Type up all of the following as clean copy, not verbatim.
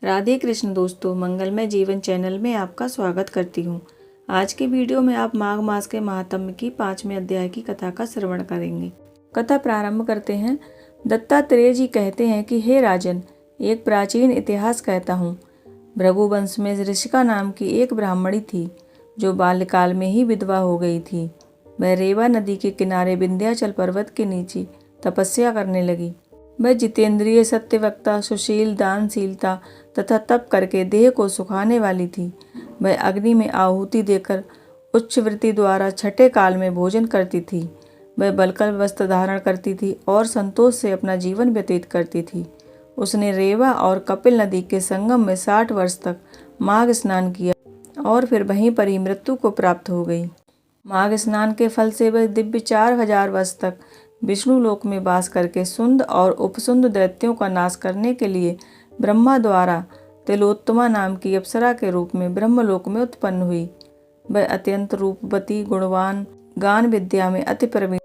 राधे कृष्ण दोस्तों, मंगलमय जीवन चैनल में आपका स्वागत करती हूँ। आज की वीडियो में आप माघ मास के महात्म्य की 5वें अध्याय की कथा का श्रवण करेंगे। कथा प्रारंभ करते हैं। दत्तात्रेय जी कहते हैं कि हे राजन, एक प्राचीन इतिहास कहता हूँ। भृगुवंश में ऋषिका नाम की एक ब्राह्मणी थी जो बाल्यकाल में ही विधवा हो गई थी। वह रेवा नदी के किनारे विंध्याचल पर्वत के नीचे तपस्या करने लगी। वह जितेंद्रिय, सत्यवक्ता, सुशील, दानशीलता तथा तप करके देह को सुखाने वाली थी। वह अग्नि में आहुति देकर उच्च वृत्ति द्वारा छठे काल में भोजन करती थी। वह बलकर वस्त्र धारण करती थी और संतोष से अपना जीवन व्यतीत करती थी। उसने रेवा और कपिल नदी के संगम में 60 वर्ष तक माघ स्नान किया और फिर वहीं पर ही मृत्यु को प्राप्त हो गई। माघ स्नान के फल से वह दिव्य 4000 वर्ष तक विष्णु लोक में वास करके सुंद और उपसुंद दैत्यों का नाश करने के लिए ब्रह्मा द्वारा तिलोत्तमा नाम की अप्सरा के रूप में ब्रह्मलोक में उत्पन्न हुई। वह अत्यंत रूपवती, गुणवान, गान विद्या में अति प्रवीण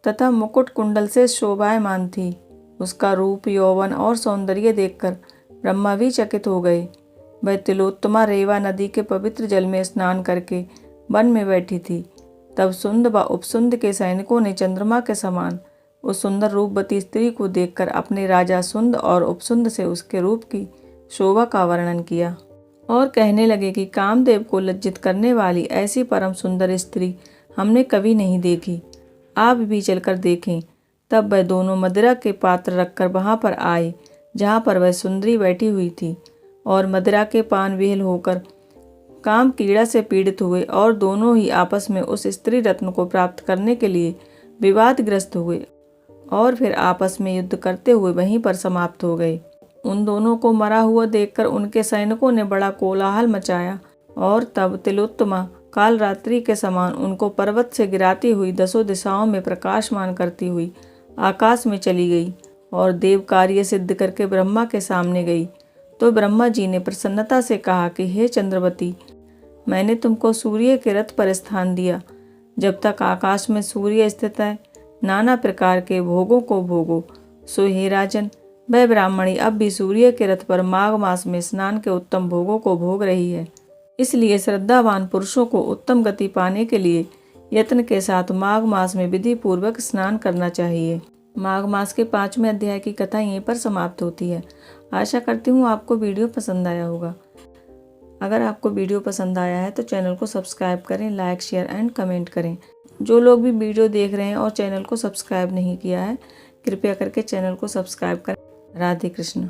तथा मुकुट कुंडल से शोभायमान थी। उसका रूप, यौवन और सौंदर्य देखकर ब्रह्मा भी चकित हो गए। वह तिलोत्तमा रेवा नदी के पवित्र जल में स्नान करके वन में बैठी थी। तब सुंद व उपसुंद के सैनिकों ने चंद्रमा के समान उस सुंदर रूपवती स्त्री को देखकर अपने राजा सुंद और उपसुंद से उसके रूप की शोभा का वर्णन किया और कहने लगे कि कामदेव को लज्जित करने वाली ऐसी परम सुंदर स्त्री हमने कभी नहीं देखी। आप भी चलकर देखें। तब वह दोनों मदिरा के पात्र रखकर वहां पर आए जहां पर वह सुंदरी बैठी हुई थी और मदिरा के पान विहल होकर काम कीड़ा से पीड़ित हुए और दोनों ही आपस में उस स्त्री रत्न को प्राप्त करने के लिए विवादग्रस्त हुए और फिर आपस में युद्ध करते हुए वहीं पर समाप्त हो गए। उन दोनों को मरा हुआ देखकर उनके सैनिकों ने बड़ा कोलाहल मचाया और तब तिलोत्तमा काल रात्रि के समान उनको पर्वत से गिराती हुई 10 दिशाओं में प्रकाशमान करती हुई आकाश में चली गई और देव कार्य सिद्ध करके ब्रह्मा के सामने गई। तो ब्रह्मा जी ने प्रसन्नता से कहा कि हे चंद्रवती, मैंने तुमको सूर्य के रथ पर स्थान दिया। जब तक आकाश में सूर्य स्थित है, नाना प्रकार के भोगों को भोगो। सो हे राजन, वह ब्राह्मणी अब भी सूर्य के रथ पर माघ मास में स्नान के उत्तम भोगों को भोग रही है। इसलिए श्रद्धावान पुरुषों को उत्तम गति पाने के लिए यत्न के साथ माघ मास में विधि पूर्वक स्नान करना चाहिए। माघ मास के 5वें अध्याय की कथा यहीं पर समाप्त होती है। आशा करती हूँ आपको वीडियो पसंद आया होगा। अगर आपको वीडियो पसंद आया है तो चैनल को सब्सक्राइब करें, लाइक, शेयर एंड कमेंट करें। जो लोग भी वीडियो देख रहे हैं और चैनल को सब्सक्राइब नहीं किया है, कृपया करके चैनल को सब्सक्राइब करें। राधे कृष्ण।